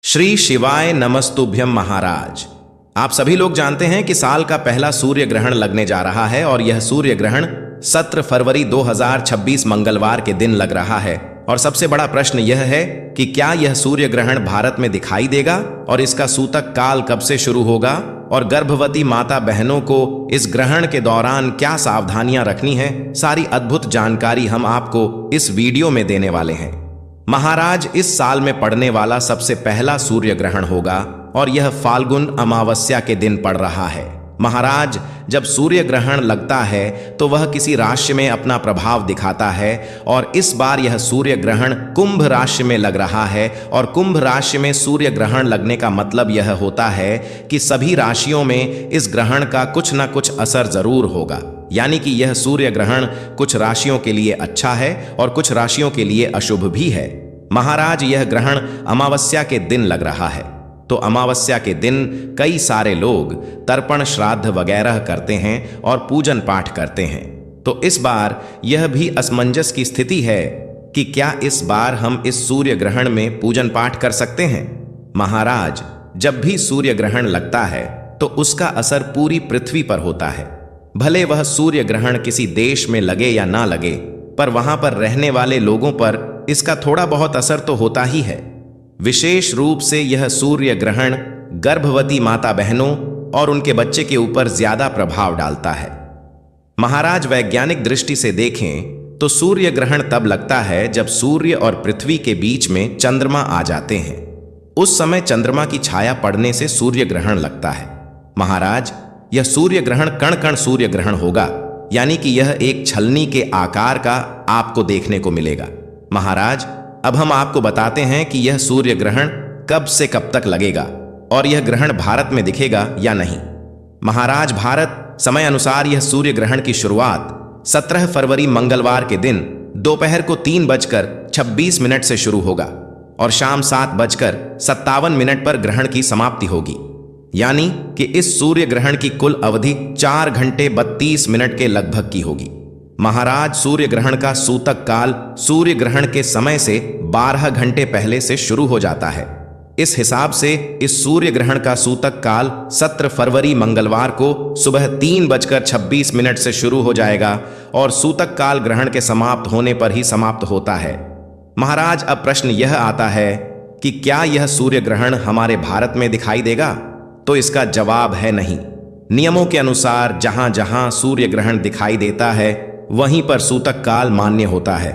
श्री शिवाय नमस्तुभ्यम महाराज। आप सभी लोग जानते हैं कि साल का पहला सूर्य ग्रहण लगने जा रहा है और यह सूर्य ग्रहण 17 फरवरी 2026 मंगलवार के दिन लग रहा है। और सबसे बड़ा प्रश्न यह है कि क्या यह सूर्य ग्रहण भारत में दिखाई देगा और इसका सूतक काल कब से शुरू होगा और गर्भवती माता बहनों को इस ग्रहण के दौरान क्या सावधानियां रखनी है, सारी अद्भुत जानकारी हम आपको इस वीडियो में देने वाले हैं। महाराज, इस साल में पड़ने वाला सबसे पहला सूर्य ग्रहण होगा और यह फाल्गुन अमावस्या के दिन पड़ रहा है। महाराज, जब सूर्य ग्रहण लगता है तो वह किसी राशि में अपना प्रभाव दिखाता है और इस बार यह सूर्य ग्रहण कुंभ राशि में लग रहा है। और कुंभ राशि में सूर्य ग्रहण लगने का मतलब यह होता है कि सभी राशियों में इस ग्रहण का कुछ न कुछ असर जरूर होगा, यानी कि यह सूर्य ग्रहण कुछ राशियों के लिए अच्छा है और कुछ राशियों के लिए अशुभ भी है। महाराज, यह ग्रहण अमावस्या के दिन लग रहा है, तो अमावस्या के दिन कई सारे लोग तर्पण श्राद्ध वगैरह करते हैं और पूजन पाठ करते हैं। तो इस बार यह भी असमंजस की स्थिति है कि क्या इस बार हम इस सूर्य ग्रहण में पूजन पाठ कर सकते हैं। महाराज, जब भी सूर्य ग्रहण लगता है तो उसका असर पूरी पृथ्वी पर होता है। भले वह सूर्य ग्रहण किसी देश में लगे या ना लगे, पर वहां पर रहने वाले लोगों पर इसका थोड़ा बहुत असर तो होता ही है। विशेष रूप से यह सूर्य ग्रहण गर्भवती माता बहनों और उनके बच्चे के ऊपर ज्यादा प्रभाव डालता है। महाराज, वैज्ञानिक दृष्टि से देखें तो सूर्य ग्रहण तब लगता है जब सूर्य और पृथ्वी के बीच में चंद्रमा आ जाते हैं। उस समय चंद्रमा की छाया पड़ने से सूर्य ग्रहण लगता है। महाराज, यह सूर्य ग्रहण कण कण सूर्य ग्रहण होगा, यानी कि यह एक छलनी के आकार का आपको देखने को मिलेगा। महाराज, अब हम आपको बताते हैं कि यह सूर्य ग्रहण कब से कब तक लगेगा और यह ग्रहण भारत में दिखेगा या नहीं। महाराज, भारत समय अनुसार यह सूर्य ग्रहण की शुरुआत 17 फरवरी मंगलवार के दिन दोपहर को 3:26 से शुरू होगा और शाम 7:57 पर ग्रहण की समाप्ति होगी, यानी कि इस सूर्य ग्रहण की कुल अवधि 4 घंटे 32 मिनट के लगभग की होगी। महाराज, सूर्य ग्रहण का सूतक काल सूर्य ग्रहण के समय से 12 घंटे पहले से शुरू हो जाता है। इस हिसाब से इस सूर्य ग्रहण का सूतक काल 17 फरवरी मंगलवार को सुबह 3:26 से शुरू हो जाएगा और सूतक काल ग्रहण के समाप्त होने पर ही समाप्त होता है। महाराज, अब प्रश्न यह आता है कि क्या यह सूर्य ग्रहण हमारे भारत में दिखाई देगा, तो इसका जवाब है नहीं। नियमों के अनुसार जहां जहां सूर्य ग्रहण दिखाई देता है वहीं पर सूतक काल मान्य होता है।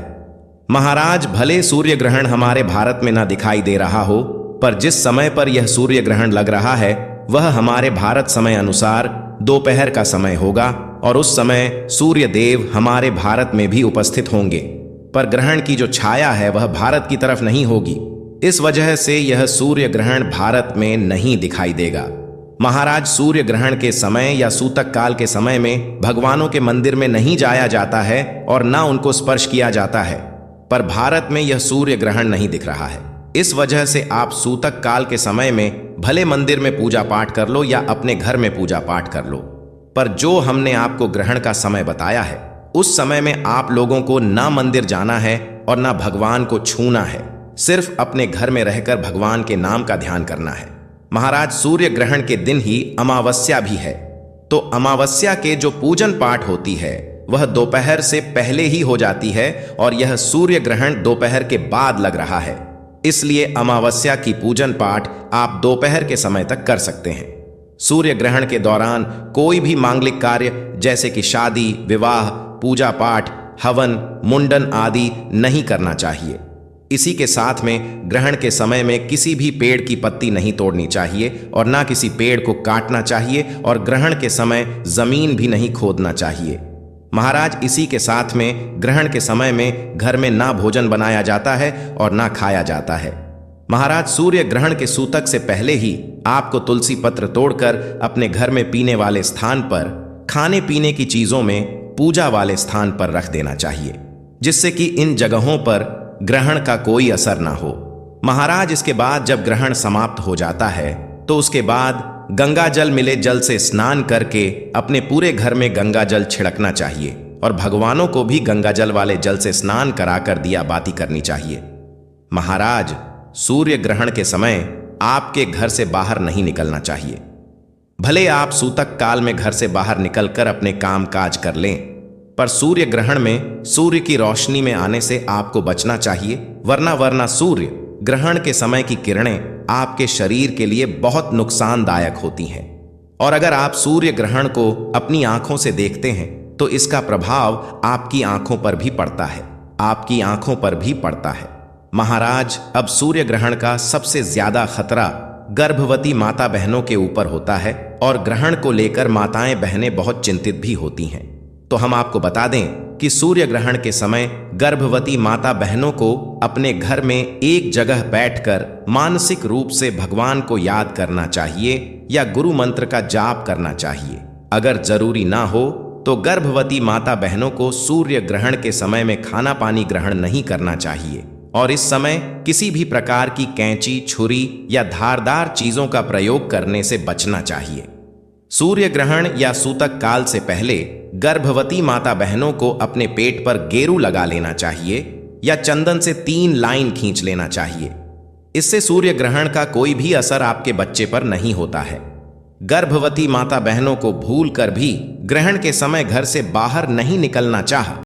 महाराज, भले सूर्य ग्रहण हमारे भारत में ना दिखाई दे रहा हो, पर जिस समय पर यह सूर्य ग्रहण लग रहा है वह हमारे भारत समय अनुसार दोपहर का समय होगा और उस समय सूर्य देव हमारे भारत में भी उपस्थित होंगे, पर ग्रहण की जो छाया है वह भारत की तरफ नहीं होगी। इस वजह से यह सूर्य ग्रहण भारत में नहीं दिखाई देगा। महाराज, सूर्य ग्रहण के समय या सूतक काल के समय में भगवानों के मंदिर में नहीं जाया जाता है और ना उनको स्पर्श किया जाता है, पर भारत में यह सूर्य ग्रहण नहीं दिख रहा है। इस वजह से आप सूतक काल के समय में भले मंदिर में पूजा पाठ कर लो या अपने घर में पूजा पाठ कर लो, पर जो हमने आपको ग्रहण का समय बताया है उस समय में आप लोगों को ना मंदिर जाना है और ना भगवान को छूना है, सिर्फ अपने घर में रहकर भगवान के नाम का ध्यान करना है। महाराज, सूर्य ग्रहण के दिन ही अमावस्या भी है, तो अमावस्या के जो पूजन पाठ होती है वह दोपहर से पहले ही हो जाती है और यह सूर्य ग्रहण दोपहर के बाद लग रहा है, इसलिए अमावस्या की पूजन पाठ आप दोपहर के समय तक कर सकते हैं। सूर्य ग्रहण के दौरान कोई भी मांगलिक कार्य जैसे कि शादी, विवाह, पूजा पाठ, हवन, मुंडन आदि नहीं करना चाहिए। इसी के साथ में ग्रहण के समय में किसी भी पेड़ की पत्ती नहीं तोड़नी चाहिए और ना किसी पेड़ को काटना चाहिए और ग्रहण के समय जमीन भी नहीं खोदना चाहिए। महाराज, इसी के साथ में ग्रहण के समय में घर में ना भोजन बनाया जाता है और ना खाया जाता है। महाराज, सूर्य ग्रहण के सूतक से पहले ही आपको तुलसी पत्र तोड़कर अपने घर में पीने वाले स्थान पर, खाने पीने की चीजों में पूजा वाले स्थान पर रख देना चाहिए, जिससे कि इन जगहों पर ग्रहण का कोई असर ना हो। महाराज, इसके बाद जब ग्रहण समाप्त हो जाता है तो उसके बाद गंगा जल मिले जल से स्नान करके अपने पूरे घर में गंगा जल छिड़कना चाहिए और भगवानों को भी गंगा जल वाले जल से स्नान कराकर दिया बाती करनी चाहिए। महाराज, सूर्य ग्रहण के समय आपके घर से बाहर नहीं निकलना चाहिए। भले आप सूतक काल में घर से बाहर निकलकर अपने काम काज कर लें, पर सूर्य ग्रहण में सूर्य की रोशनी में आने से आपको बचना चाहिए, वरना सूर्य ग्रहण के समय की किरणें आपके शरीर के लिए बहुत नुकसानदायक होती हैं। और अगर आप सूर्य ग्रहण को अपनी आंखों से देखते हैं तो इसका प्रभाव आपकी आंखों पर भी पड़ता है, आपकी आंखों पर भी पड़ता है। महाराज, अब सूर्य ग्रहण का सबसे ज्यादा खतरा गर्भवती माता बहनों के ऊपर होता है और ग्रहण को लेकर माताएं बहनें बहुत चिंतित भी होती हैं। तो हम आपको बता दें कि सूर्य ग्रहण के समय गर्भवती माता बहनों को अपने घर में एक जगह बैठकर मानसिक रूप से भगवान को याद करना चाहिए या गुरु मंत्र का जाप करना चाहिए। अगर जरूरी ना हो तो गर्भवती माता बहनों को सूर्य ग्रहण के समय में खाना पानी ग्रहण नहीं करना चाहिए और इस समय किसी भी प्रकार की कैंची, छुरी या धारदार चीजों का प्रयोग करने से बचना चाहिए। सूर्य ग्रहण या सूतक काल से पहले गर्भवती माता बहनों को अपने पेट पर गेरू लगा लेना चाहिए या चंदन से 3 लाइन खींच लेना चाहिए। इससे सूर्य ग्रहण का कोई भी असर आपके बच्चे पर नहीं होता है। गर्भवती माता बहनों को भूल कर भी ग्रहण के समय घर से बाहर नहीं निकलना चाहिए।